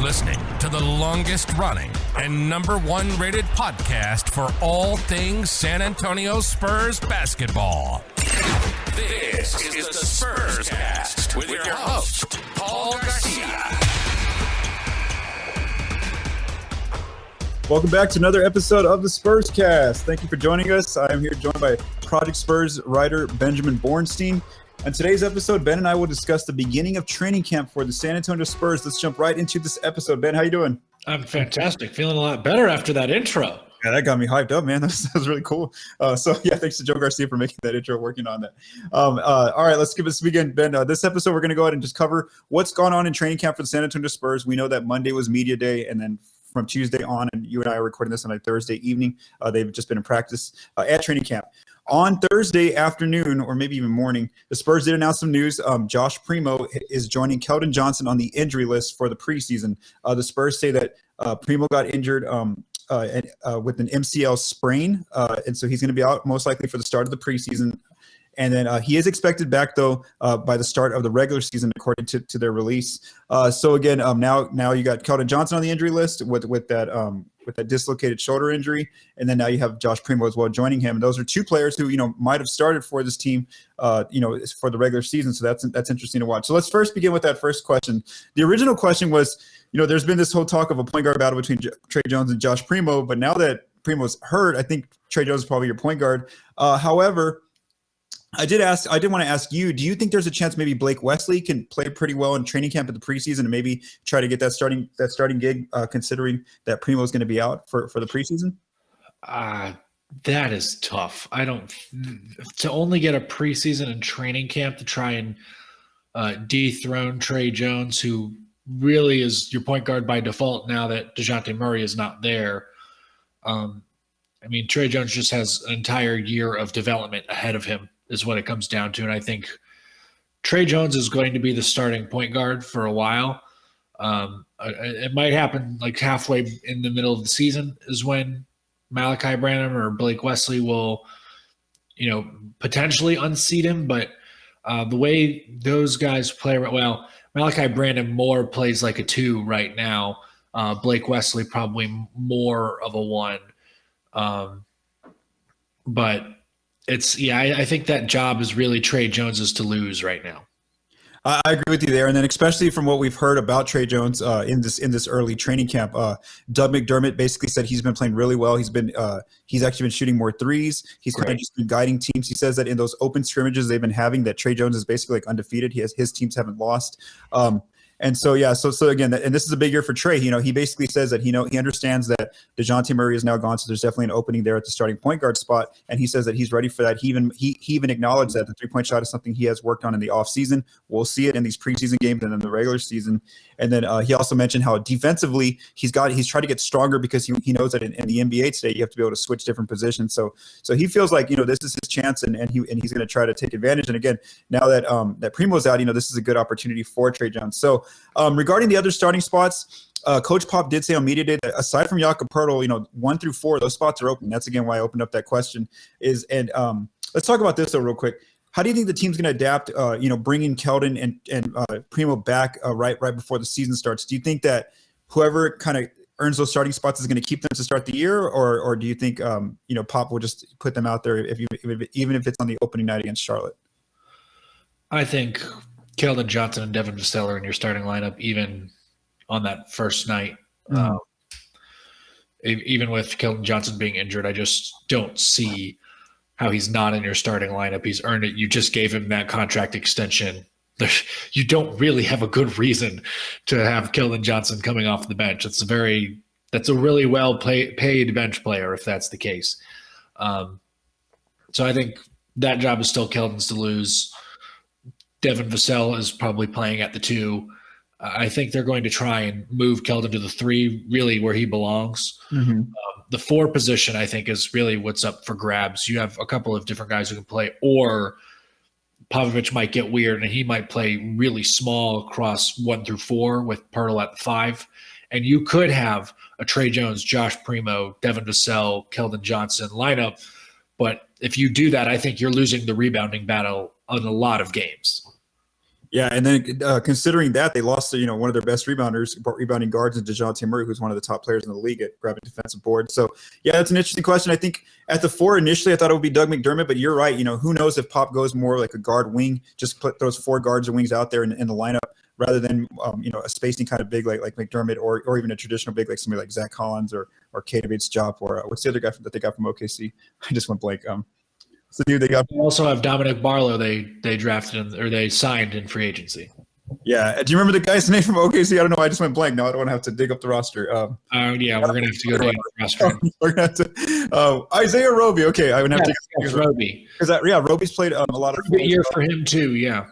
listening to the longest running and number one rated podcast for all things San Antonio Spurs basketball. This is the Spurscast with your host, Paul Garcia. Welcome back to another episode of the Spurscast. Thank you for joining us. I am here joined by Project Spurs writer Benjamin Bornstein. On today's episode, Ben and I will discuss the beginning of training camp for the San Antonio Spurs. Let's jump right into this episode. Ben, how you doing? I'm fantastic. Feeling a lot better after that intro. Yeah, that got me hyped up, man. That was really cool. Thanks to Joe Garcia for making that intro, working on that. All right, let's begin. Ben, this episode, we're going to go ahead and just cover what's gone on in training camp for the San Antonio Spurs. We know that Monday was media day, and then from Tuesday on, and you and I are recording this on a Thursday evening. They've just been in practice at training camp. On Thursday afternoon, or maybe even morning, the Spurs did announce some news. Josh Primo is joining Keldon Johnson on the injury list for the preseason. The Spurs say that Primo got injured with an MCL sprain, and so he's going to be out most likely for the start of the preseason. And then he is expected back, though, by the start of the regular season, according to their release. So again, now you got Keldon Johnson on the injury list with that dislocated shoulder injury, and then now you have Josh Primo as well joining him. And those are two players who might have started for this team, for the regular season. So that's interesting to watch. So let's first begin with that first question. The original question was, there's been this whole talk of a point guard battle between Tre Jones and Josh Primo, but now that Primo's hurt, I think Tre Jones is probably your point guard. However, I did want to ask you, do you think there's a chance maybe Blake Wesley can play pretty well in training camp at the preseason and maybe try to get that starting gig, considering that Primo is going to be out for the preseason? That is tough. To only get a preseason and training camp to try and dethrone Tre Jones, who really is your point guard by default now that DeJounte Murray is not there. Tre Jones just has an entire year of development ahead of him, is what it comes down to. And I think Tre Jones is going to be the starting point guard for a while. It might happen like halfway in the middle of the season is when Malachi Branham or Blake Wesley will, potentially unseat him. But the way those guys play, well, Malachi Branham more plays like a 2 right now. Blake Wesley probably more of a 1. But I think that job is really Tre Jones's to lose right now. I agree with you there, and then especially from what we've heard about Tre Jones in this early training camp, Doug McDermott basically said he's been playing really well. He's actually been shooting more threes. He's kind of just been guiding teams. He says that in those open scrimmages they've been having, that Tre Jones is basically like undefeated. His teams haven't lost. And so again, and this is a big year for Tre. He basically says that he understands that DeJounte Murray is now gone, so there's definitely an opening there at the starting point guard spot, and he says that he's ready for that. He even acknowledged that the 3-point shot is something he has worked on in the offseason. We'll see it in these preseason games and in the regular season. And then he also mentioned how defensively he's tried to get stronger because he knows that in the NBA today you have to be able to switch different positions. So he feels like this is his chance, and he's going to try to take advantage. And again, now that Primo's out, this is a good opportunity for Tre Jones. So regarding the other starting spots, Coach Pop did say on media day that aside from Jakob Poeltl, 1 through 4, those spots are open. That's again why I opened up that question. Let's talk about this though real quick. How do you think the team's going to adapt? Bringing Keldon and Primo back right before the season starts. Do you think that whoever kind of earns those starting spots is going to keep them to start the year, or do you think Pop will just put them out there even if it's on the opening night against Charlotte? I think Keldon Johnson and Devin Vassell are in your starting lineup, even on that first night. Even with Keldon Johnson being injured, I just don't see how he's not in your starting lineup. He's earned it. You just gave him that contract extension. You don't really have a good reason to have Keldon Johnson coming off the bench. That's a really well paid bench player if that's the case. So I think that job is still Keldon's to lose. Devin Vassell is probably playing at the 2. I think they're going to try and move Keldon to the 3, really where he belongs. Mm-hmm. The 4 position, I think, is really what's up for grabs. You have a couple of different guys who can play, or Popovich might get weird and he might play really small across 1 through 4 with Poeltl at the 5. And you could have a Tre Jones, Josh Primo, Devin Vassell, Keldon Johnson lineup. But if you do that, I think you're losing the rebounding battle on a lot of games. Yeah, and then considering that they lost, one of their best rebounding guards, in DeJounte Murray, who's one of the top players in the league at grabbing defensive board. So yeah, that's an interesting question. I think at the 4 initially, I thought it would be Doug McDermott, but you're right. Who knows if Pop goes more like a guard wing, just put those 4 guards or wings out there in the lineup rather than a spacing kind of big like McDermott or even a traditional big like somebody like Zach Collins or Kate Bates-Diop or what's the other guy that they got from OKC? I just went blank. So dude, they also have Dominic Barlow. They drafted or they signed in free agency. Yeah. Do you remember the guy's name from OKC? I don't know. I just went blank. No, I don't want to have to dig up the roster. Yeah, we're gonna have to go down the roster. We're gonna have to. Isaiah Roby. Okay, I would have to. Roby. Because Roby's played a lot of. Good year for him too. Yeah.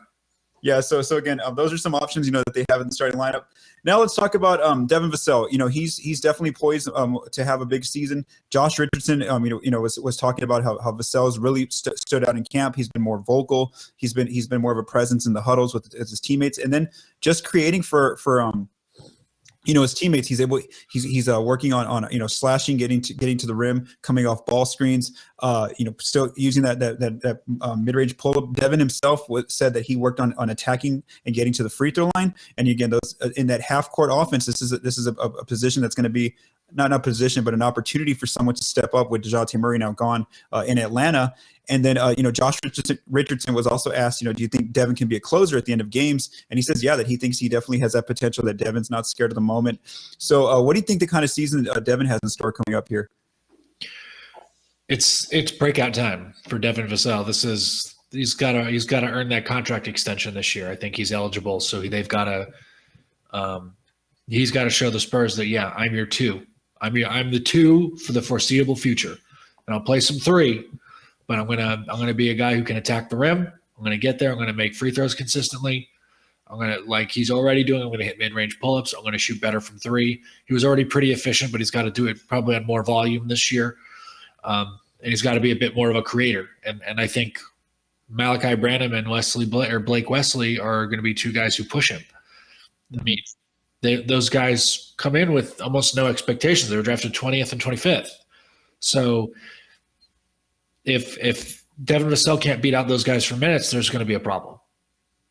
Yeah. So again, those are some options that they have in the starting lineup. Now let's talk about Devin Vassell. He's definitely poised to have a big season. Josh Richardson, was talking about how Vassell's really stood out in camp. He's been more vocal. He's been more of a presence in the huddles with his teammates, and then just creating for his teammates. He's working on slashing, getting to the rim, coming off ball screens. Still using that mid-range pull-up. Devin himself said that he worked on attacking and getting to the free throw line. And again, those in that half-court offense, this is a position that's going to be not a position, but an opportunity for someone to step up with DeJounte Murray now gone in Atlanta. And then, Josh Richardson was also asked, do you think Devin can be a closer at the end of games? And he says, yeah, that he thinks he definitely has that potential, that Devin's not scared of the moment. So what do you think the kind of season Devin has in store coming up here? It's breakout time for Devin Vassell. He's got to earn that contract extension this year. I think he's eligible. So he's got to show the Spurs that, yeah, I'm your 2. I'm the 2 for the foreseeable future. And I'll play some 3. But I'm gonna be a guy who can attack the rim. I'm gonna get there. I'm gonna make free throws consistently. I'm gonna, like he's already doing, I'm gonna hit mid-range pull-ups. I'm gonna shoot better from 3. He was already pretty efficient, but he's got to do it probably on more volume this year. And he's got to be a bit more of a creator. And I think Malachi Branham and Blake Wesley are going to be 2 guys who push him. I mean, those guys come in with almost no expectations. They were drafted 20th and 25th. So if Devin Vassell can't beat out those guys for minutes, there's going to be a problem.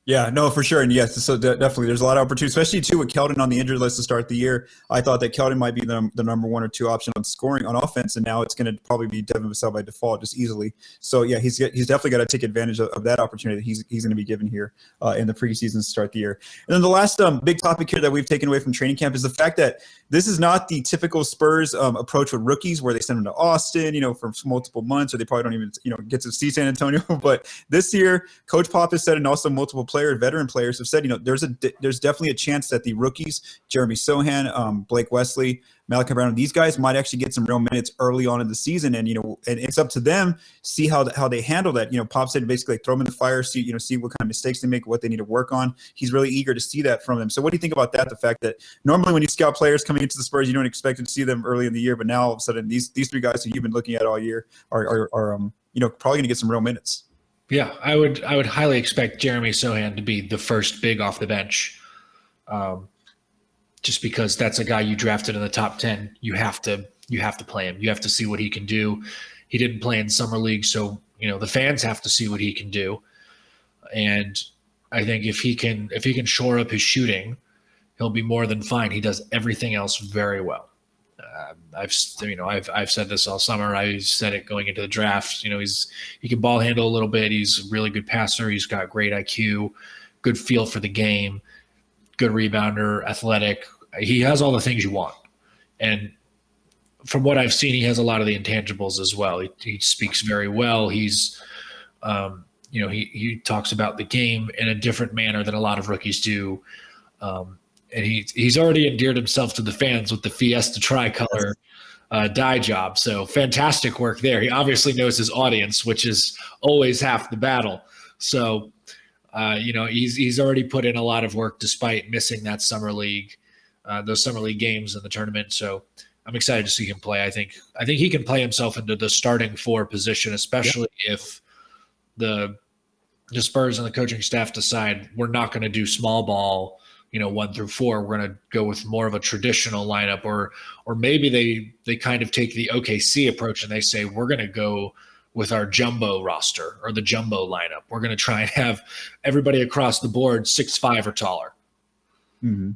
Yeah, no, for sure. And yes, so definitely there's a lot of opportunity, especially too with Keldon on the injured list to start the year. I thought that Keldon might be the number 1 or 2 option on scoring on offense, and now it's going to probably be Devin Vassell by default just easily. So yeah, he's definitely got to take advantage of that opportunity that he's going to be given here in the preseason to start the year. And then the last big topic here that we've taken away from training camp is the fact that this is not the typical Spurs approach with rookies where they send them to Austin, for multiple months, or they probably don't even get to see San Antonio. But this year, Coach Pop has said, and also multiple veteran players have said, there's definitely a chance that the rookies, Jeremy Sohan, Blake Wesley, Malachi Brown, these guys might actually get some real minutes early on in the season, and and it's up to them see how they handle that. Pop said basically throw them in the fire, see what kind of mistakes they make, what they need to work on. He's really eager to see that from them. So what do you think about that? The fact that normally when you scout players coming into the Spurs, you don't expect to see them early in the year, but now all of a sudden these 3 guys who you've been looking at all year are probably going to get some real minutes. Yeah, I would highly expect Jeremy Sohan to be the first big off the bench, just because that's a guy you drafted in the top 10. You have to play him. You have to see what he can do. He didn't play in summer league, so the fans have to see what he can do. And I think if he can shore up his shooting, he'll be more than fine. He does everything else very well. I've said this all summer. I said it going into the draft. He can ball handle a little bit. He's a really good passer. He's got great IQ, good feel for the game, good rebounder, athletic. He has all the things you want. And from what I've seen, he has a lot of the intangibles as well. He speaks very well. He's, he talks about the game in a different manner than a lot of rookies do. And he's already endeared himself to the fans with the Fiesta tricolor dye job. So fantastic work there. He obviously knows his audience, which is always half the battle. So, he's already put in a lot of work despite missing that summer league, those summer league games in the tournament. So I'm excited to see him play. I think he can play himself into the starting 4 position, especially if the Spurs and the coaching staff decide we're not going to do small ball, 1 through 4, we're going to go with more of a traditional lineup, or maybe they kind of take the OKC approach and they say we're going to go with our jumbo roster or the jumbo lineup. We're going to try and have everybody across the board 6'5" or taller. Mm-hmm.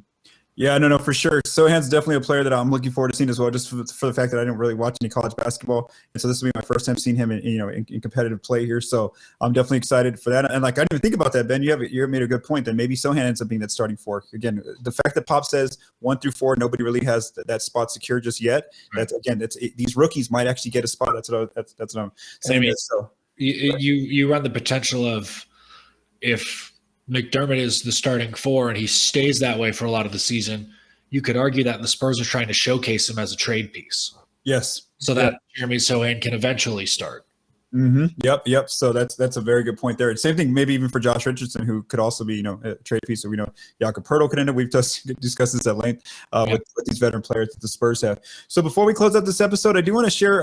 Yeah, no, for sure. Sohan's definitely a player that I'm looking forward to seeing as well, just for the fact that I didn't really watch any college basketball, and so this will be my first time seeing him in competitive play here. So I'm definitely excited for that. And like I didn't even think about that, Ben. You made a good point that maybe Sohan ends up being that starting four. Again, the fact that Pop says 1 through 4, nobody really has that spot secure just yet. Right. These rookies might actually get a spot. That's what I'm saying. I mean, so you run the potential of if McDermott is the starting 4 and he stays that way for a lot of the season, you could argue that the Spurs are trying to showcase him as a trade piece. Yes. So that Jeremy Sohan can eventually start. Mm-hmm. Yep. So that's a very good point there. Same thing, maybe even for Josh Richardson, who could also be, a trade piece. So we know Jakob Poeltl could end up. We've just discussed this at length with these veteran players that the Spurs have. So before we close out this episode, I do want to share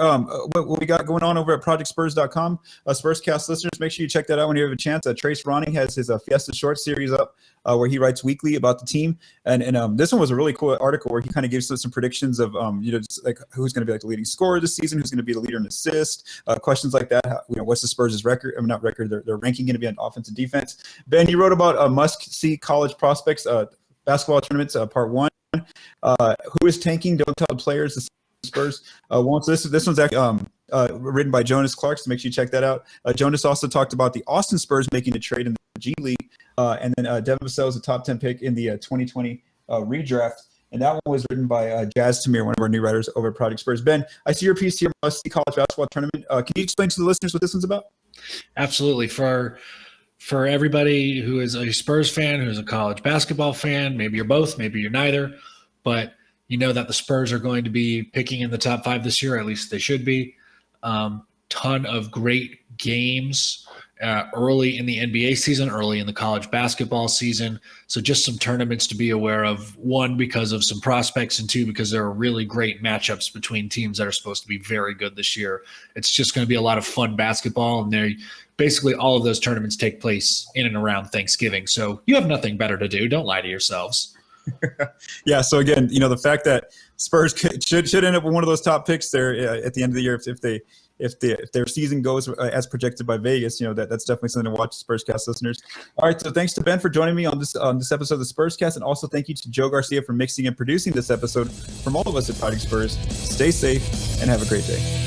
what we got going on over at ProjectSpurs.com. Spurscast listeners, make sure you check that out when you have a chance. Trace Ronning has his Fiesta Short series up where he writes weekly about the team. And this one was a really cool article where he kind of gives us some predictions of, just like who's going to be like the leading scorer this season, who's going to be the leader in assist, questions like that. What's the Spurs' record? I mean, not record. Their ranking going to be on offense and defense. Ben, you wrote about must-see college prospects, basketball tournaments, part 1. Who is tanking? Don't tell the players. The Spurs won't. So this one's actually written by Jonas Clark. So make sure you check that out. Jonas also talked about the Austin Spurs making a trade in the G League, and then Devin Vassell is a top 10 pick in the 2020 redraft. And that one was written by Jazz Tamir, one of our new writers over at Project Spurs. Ben, I see your piece here, must-see college basketball tournament. Can you explain to the listeners what this one's about? Absolutely. For everybody who is a Spurs fan, who's a college basketball fan, maybe you're both, maybe you're neither, but you know that the Spurs are going to be picking in the top 5 this year, at least they should be. Ton of great games early in the NBA season, early in the college basketball season. So just some tournaments to be aware of, 1, because of some prospects, and 2, because there are really great matchups between teams that are supposed to be very good this year. It's just going to be a lot of fun basketball, and basically all of those tournaments take place in and around Thanksgiving. So you have nothing better to do. Don't lie to yourselves. Yeah. So again, the fact that Spurs should end up with one of those top picks there at the end of the year, if their season goes as projected by Vegas, that's definitely something to watch, Spurscast listeners. All right, so thanks to Ben for joining me on this episode of the Spurscast, and also thank you to Joe Garcia for mixing and producing this episode. From all of us at Project Spurs, stay safe and have a great day.